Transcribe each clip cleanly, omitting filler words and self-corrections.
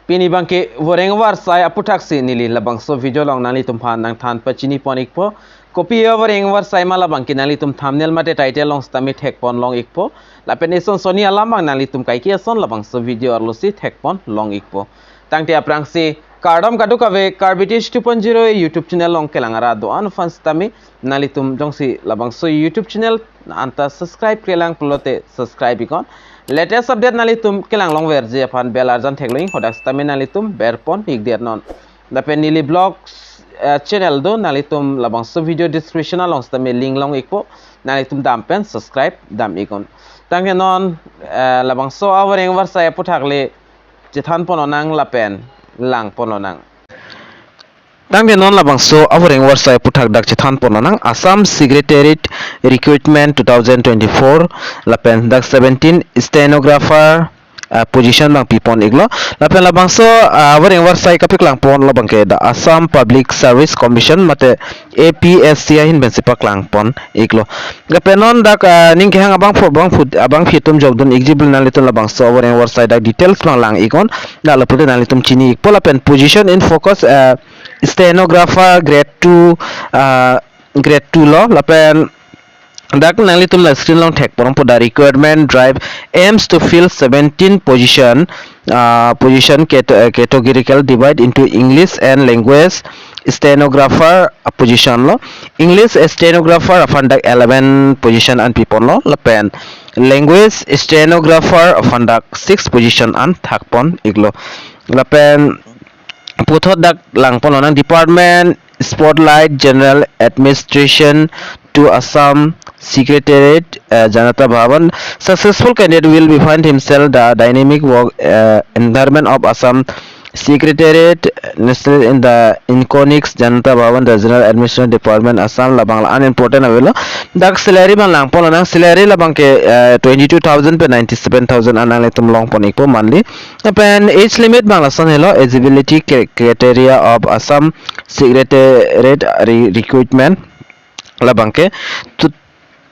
Pini bangke warengwar sai aputhak si nili labangso video long nali tum phan nang than pachini ponik po copy warengwar sai mala bangke nali tum thumbnail mate title long stami thek pon long ikpo lapen eson soni alamang nali tum kai ki son labangso video arlosi thek pon long ikpo tangte aprang si KARDOM kadu kave Karbitish 2.0 YouTube channel long kelangara do an fans tami nali tum jongsi labangso YouTube channel anta subscribe kelang pelote subscribe ikon latest update nali tum kelang long verje apan bell arjan thekloing hodak tami nali tum berpon igdiar non dapen nili blogs channel do nali tum labangso video description along tami link long ikpo nali tum dampen subscribe dam ikon tangke non labangso awering war saya puthakle jithan pononang lapen lang pononang tangke non labangso awering war saya puthak dak jithan pononang Assam Secretariat Recruitment 2024 lapen dak 17 Stenographer position bang pipon iglo lapen labangso awering war sai kapik lang pon labangke da Assam Public Service Commission mate APSC hin bensipak lang pon iglo gapenon dak ning kehang abang fitum jogdon exigible naliton labangso awering war sai dak details bang lang ikon da lapute nalitum chini ikpo lapen position in focus Stenographer grade 2 lo lapen dak nalitum la screen long thek porong poda requirement drive aims to fill 17 position categorical divide into English and language stenographer position lo English stenographer afandak 11 position and people lo lapen language stenographer afandak 6 position and thakpon iglo lapen puthot dak langpon onang department spotlight general administration to Assam Secretariat Janata Bhavan. Successful candidate will be find himself the dynamic work environment of Assam Secretariat nested in the Inconics Janata Bhavan, the General Administration Department, Assam labang unimportant avelo. Dak salary bang lang pon anang salary labang ke 22,000 pe 97,000 anang letum long pon ikpo monthly. Pen age limit bang lasan hello eligibility criteria of Assam Secretariat Recruitment labangke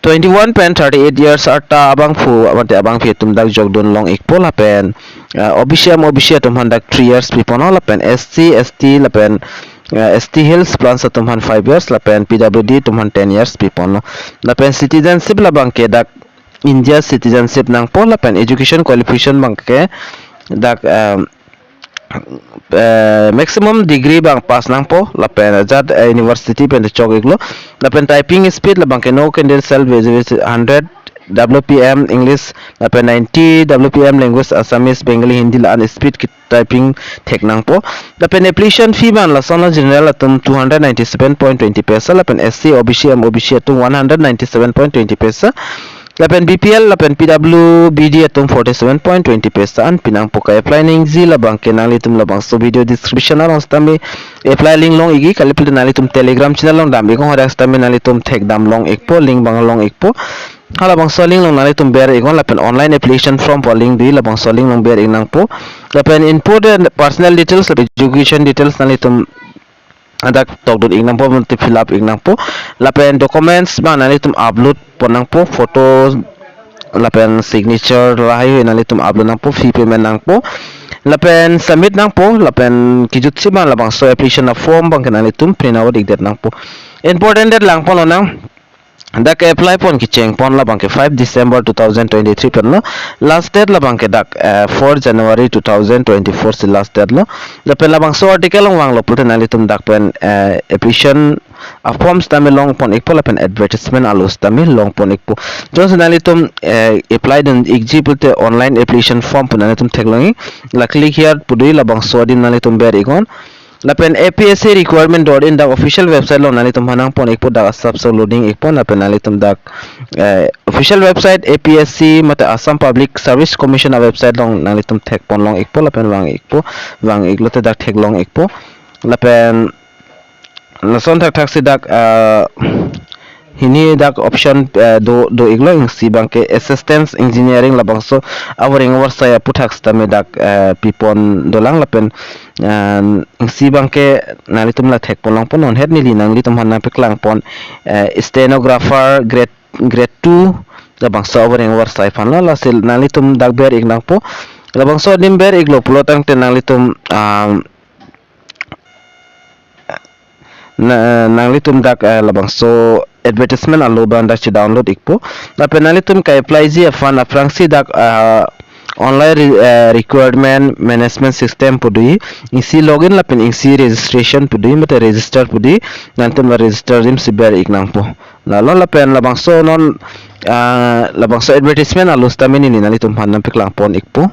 21.38 years arta abang fu amate abang fitum dak jogdon long ikpo lapen obisia tum handak 3 years pipono lapen SC ST lapen ST Hills plan tum han 5 years lapen PWD tum han 10 years pipono lapen citizenship labangke dak India citizenship nang po lapen education qualification bangke dak maximum degree bang pass nang po lapen jat university pen chok iglo lapen typing speed labang ke no candidate self is 100 WPM English lapen 90 WPM language Assamese Bengali Hindi la speed typing thek nang po lapen application fee ban la sona general atum 297.20 paisa lapen SC OBC atum 197.20 paisa lapen BPL lapen PWBD atum 47.20 paisa an pinang poka apply ning zi labang kenang litum labang so video description along stami apply link long igi kalipil nalitum telegram channel long dambi ko hodak stami nalitum thek dam long ekpo link bang long ekpo hala bang so link long nalitum ber igon lapen online application form po link di labang so link long ber inang po lapen input personal details education details nalitum adak togdon inang po multi fill up inang po lapen documents bang nalitum upload ponang po photo lapen signature rahayu nalitum upload nang po fee payment nang po lapen submit nang po lapen kijutsi bang labang so application na form bang nalitum print out igdat nang po important date lang po nang dak apply pon kicheng pon labang ke 5 December 2023 pen lo last date labang ke dak 4 January 2024 si last date lo lapen labang so article long wang lo putin nalitum dak pen application a forms tami long pon ikpo lapen advertisement alus tami long pon ikpo johnson nalitum apply den exhibit online application form pun nalitum teklongi la click here pudui labang so din nalitum ber igon lapen APSC requirement.in dak official website lo nalitum hanang pon ikpo dak sub so loading ikpo lapen nalitum dak official website APSC mate Assam Public Service Commission website long nalitum thek pon long ikpo lapen wang iklo te dak thek long ikpo lapen lason thak si dak hini dak option do iglo ing si bangke assistance engineering labangso awring war saya puthak stame dak pipon dolang lapen ing si bangke nalitum la thek polong pon on het nili nang litum hanna peklang pon stenographer grade 2 labangso awring war sai fan la sil nalitum dak ber ignang po labangso dimber iglo pulotang tenang litum nang litum dak labangso advertisement alo ban dak download ikpo na penalitum ka apply ji afan aprangsi dak online requirement management system pudi isi login la pen isi registration pudi mate register pudi nanti ma register dim siber iknang po lalu la pen labangso non labangso advertisement alus tamin ini nalitum hanam piklang pon ikpo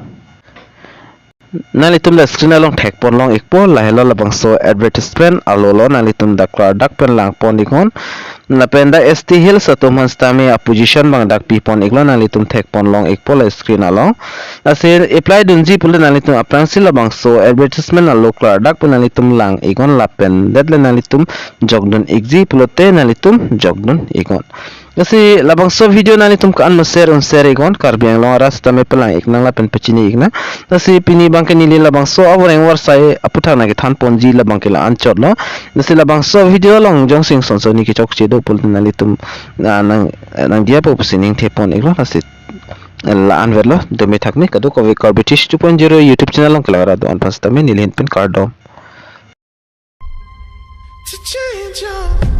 nalitum da screen along tag pon long ikpo la hello labangso advertisement alolo nalitum da dak pen lang pon ikon na pen da st hills atum hanstami a position bang dak pi pon iklo nalitum tag pon long ikpo la screen along asir apply dunji pula nalitum aprangsi labangso advertisement alo dak pen nalitum lang ikon la pen dat la nalitum jogdon igji pulote nalitum jogdon ikon kasi labangso video nalitum kan mo share ikon karbiang long ras tame pelang iknang la pen pechini ikna kasi pini bangke nili labangso aworeng warsai aputhak na ke than ponji labangke la anchot lo nasi labangso video long jong sing sonso ni ke chok chedo pul nalitum nang dia po pusining thepon iklo nasi la anverlo demi thakni kadu ko British 2.0 YouTube channel long kala do an pastame nilin pen KARDOM to change your